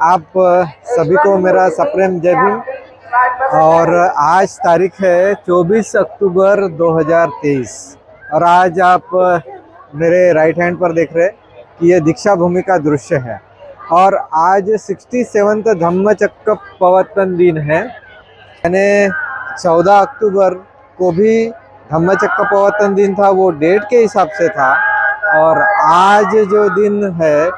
आप सभी को मेरा सप्रेम जय भीम। और आज तारीख है 24 अक्टूबर 2023 और आज आप मेरे राइट हैंड पर देख रहे हैं कि ये दीक्षा भूमि का दृश्य है। और आज 67वां धम्मचक्र प्रवर्तन दिन है, यानी 14 अक्टूबर को भी धम्मचक्र प्रवर्तन दिन था, वो डेट के हिसाब से था। और आज जो दिन है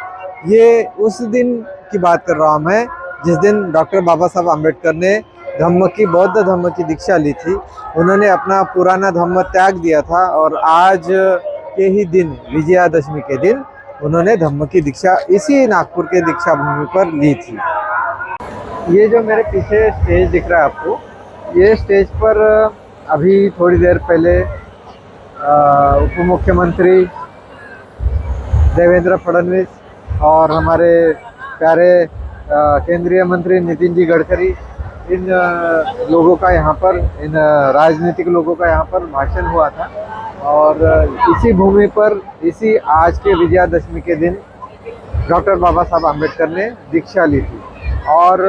ये उस दिन की बात कर रहा हूँ मैं जिस दिन डॉक्टर बाबा साहब आम्बेडकर ने बौद्ध धम्म की दीक्षा ली थी। उन्होंने अपना पुराना धम्म त्याग दिया था और आज के ही दिन विजयादशमी के दिन उन्होंने धम्म की दीक्षा इसी नागपुर के दीक्षा भूमि पर ली थी। ये जो मेरे पीछे स्टेज दिख रहा है आपको, ये स्टेज पर अभी थोड़ी देर पहले उप मुख्यमंत्री देवेंद्र फडणवीस और हमारे प्यारे केंद्रीय मंत्री नितिन जी गडकरी, इन लोगों का यहाँ पर, इन राजनीतिक लोगों का यहाँ पर भाषण हुआ था। और इसी भूमि पर इसी आज के विजयादशमी के दिन डॉक्टर बाबा साहब आम्बेडकर ने दीक्षा ली थी। और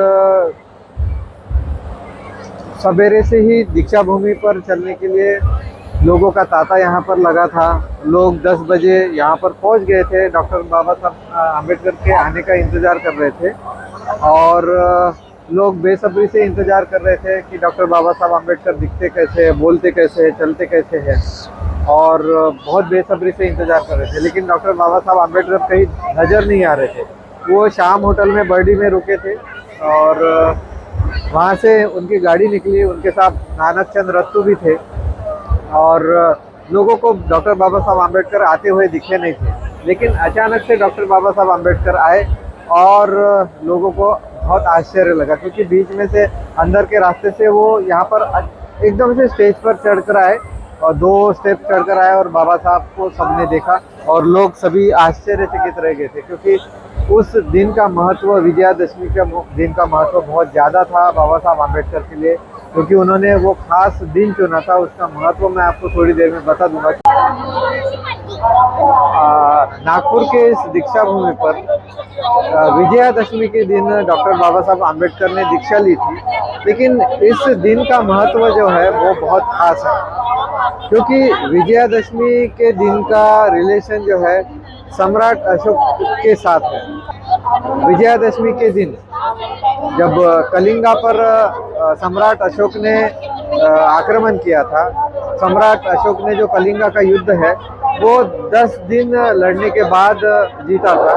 सवेरे से ही दीक्षा भूमि पर चलने के लिए लोगों का तांता यहाँ पर लगा था। लोग 10 बजे यहाँ पर पहुँच गए थे, डॉक्टर बाबा साहब आम्बेडकर के आने का इंतज़ार कर रहे थे। और लोग बेसब्री से इंतज़ार कर रहे थे कि डॉक्टर बाबा साहब आम्बेडकर दिखते कैसे हैं, बोलते कैसे हैं, चलते कैसे हैं, और बहुत बेसब्री से इंतज़ार कर रहे थे। लेकिन डॉक्टर बाबा साहब आम्बेडकर कहीं नज़र नहीं आ रहे थे। वो शाम होटल में बर्डी में रुके थे और वहाँ से उनकी गाड़ी निकली, उनके साथ नानक चंद रत्तू भी थे। और लोगों को डॉक्टर बाबा साहब आम्बेडकर आते हुए दिखे नहीं थे, लेकिन अचानक से डॉक्टर बाबा साहब आम्बेडकर आए और लोगों को बहुत आश्चर्य लगा, क्योंकि बीच में से अंदर के रास्ते से वो यहाँ पर एकदम से स्टेज पर चढ़कर आए और 2 स्टेप चढ़कर आए और बाबा साहब को सबने देखा और लोग सभी आश्चर्यचकित रह गए थे, क्योंकि उस दिन का महत्व, विजयादशमी के दिन का महत्व बहुत ज़्यादा था बाबा साहब आम्बेडकर के लिए, क्योंकि उन्होंने वो खास दिन चुना था। उसका महत्व मैं आपको थोड़ी देर में बता दूंगा। नागपुर के इस दीक्षा भूमि पर विजयादशमी के दिन डॉक्टर बाबा साहब आम्बेडकर ने दीक्षा ली थी, लेकिन इस दिन का महत्व जो है वो बहुत खास है, क्योंकि विजयादशमी के दिन का रिलेशन जो है सम्राट अशोक के साथ है। विजयादशमी के दिन जब कलिंगा पर सम्राट अशोक ने आक्रमण किया था, सम्राट अशोक ने जो कलिंगा का युद्ध है वो 10 दिन लड़ने के बाद जीता था,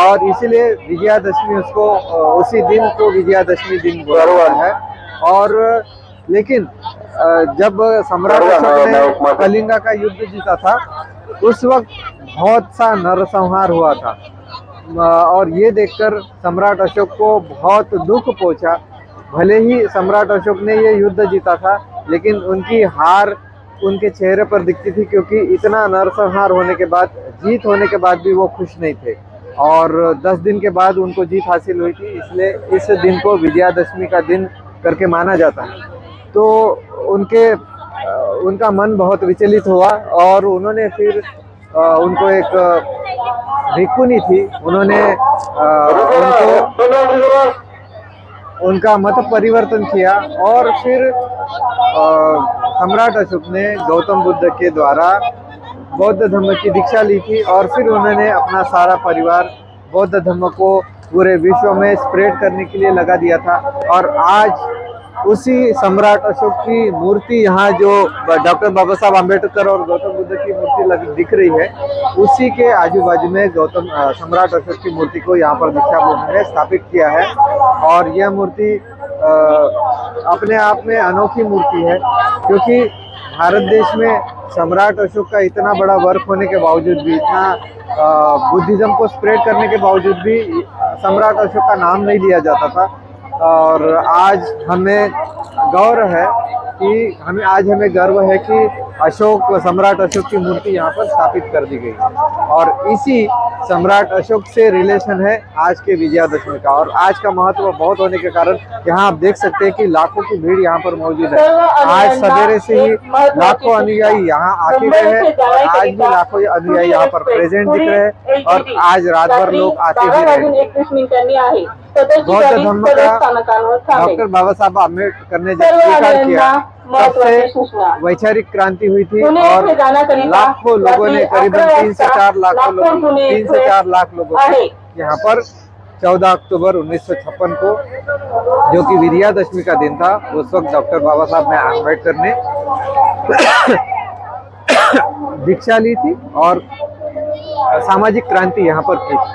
और इसीलिए विजयादशमी उसको, उसी दिन को विजयादशमी दिन बराबर है। और लेकिन जब सम्राट अशोक ने कलिंगा का युद्ध जीता था, उस वक्त बहुत सा नरसंहार हुआ था और ये देखकर सम्राट अशोक को बहुत दुख पहुंचा। भले ही सम्राट अशोक ने ये युद्ध जीता था, लेकिन उनकी हार उनके चेहरे पर दिखती थी, क्योंकि इतना नरसंहार होने के बाद, जीत होने के बाद भी वो खुश नहीं थे। और 10 दिन के बाद उनको जीत हासिल हुई थी, इसलिए इस दिन को विजयादशमी का दिन करके माना जाता है। तो उनका मन बहुत विचलित हुआ और उन्होंने फिर उनको एक भिक्षुनी थी, उन्होंने उनका मत परिवर्तन किया और फिर सम्राट अशोक ने गौतम बुद्ध के द्वारा बौद्ध धर्म की दीक्षा ली थी। और फिर उन्होंने अपना सारा परिवार बौद्ध धर्म को पूरे विश्व में स्प्रेड करने के लिए लगा दिया था। और आज उसी सम्राट अशोक की मूर्ति यहाँ जो डॉक्टर बाबा साहब आम्बेडकर और गौतम बुद्ध की मूर्ति दिख रही है, उसी के आजू बाजू में सम्राट अशोक की मूर्ति को यहाँ पर दीक्षा भूमि ने स्थापित किया है। और यह मूर्ति अपने आप में अनोखी मूर्ति है, क्योंकि भारत देश में सम्राट अशोक का इतना बड़ा वर्क होने के बावजूद भी, इतना बुद्धिज्म को स्प्रेड करने के बावजूद भी सम्राट अशोक का नाम नहीं लिया जाता था। और आज हमें गर्व है कि अशोक सम्राट अशोक की मूर्ति यहाँ पर स्थापित कर दी गई है और इसी सम्राट अशोक से रिलेशन है आज के विजयादशमी का। और आज का महत्व बहुत होने के कारण यहाँ आप देख सकते हैं कि लाखों की भीड़ यहाँ पर मौजूद है। आज सवेरे से ही लाखों अनुयायी यहाँ आके गए हैं और आज भी लाखों अनुयायी यहाँ पर प्रेजेंट दिख रहे हैं और आज रात भर लोग आते भी रहे। बौद्ध धर्म का डॉक्टर बाबा साहब आम्बेडकर ने जब स्वीकार किया तब से वैचारिक क्रांति हुई थी और लाखों लोगों ने करीबन 3 से 4 लाख लोगों ने यहाँ पर 14 अक्टूबर 1956 को, जो कि विजयादशमी का दिन था, उस वक्त डॉक्टर बाबा साहब आम्बेडकर ने दीक्षा ली थी और सामाजिक क्रांति यहाँ पर की थी।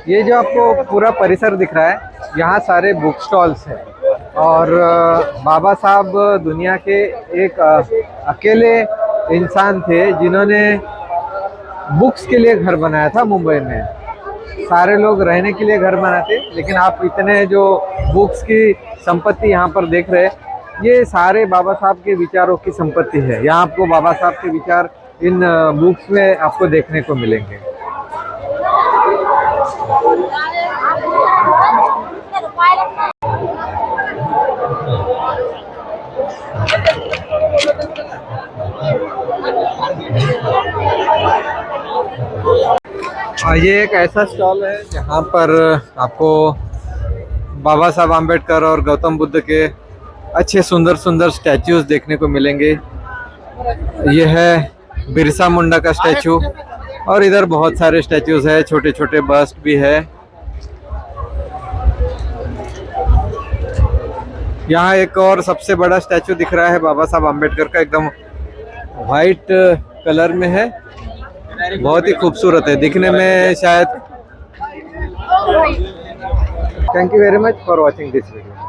ये जो आपको पूरा परिसर दिख रहा है, यहाँ सारे बुक स्टॉल्स हैं और बाबा साहब दुनिया के एक अकेले इंसान थे जिन्होंने बुक्स के लिए घर बनाया था मुंबई में। सारे लोग रहने के लिए घर बनाते, लेकिन आप इतने जो बुक्स की संपत्ति यहाँ पर देख रहे हैं, ये सारे बाबा साहब के विचारों की संपत्ति है। यहाँ आपको बाबा साहब के विचार इन बुक्स में आपको देखने को मिलेंगे। ये एक ऐसा स्टॉल है जहाँ पर आपको बाबा साहब आम्बेडकर और गौतम बुद्ध के अच्छे सुंदर सुंदर स्टैच्यूज देखने को मिलेंगे। ये है बिरसा मुंडा का स्टैचू और इधर बहुत सारे स्टैच्यूज है, छोटे छोटे बस्ट भी है। यहाँ एक और सबसे बड़ा स्टैचू दिख रहा है बाबा साहब आम्बेडकर का, एकदम वाइट कलर में है, बहुत ही खूबसूरत है दिखने में शायद। Thank you very much for watching this video.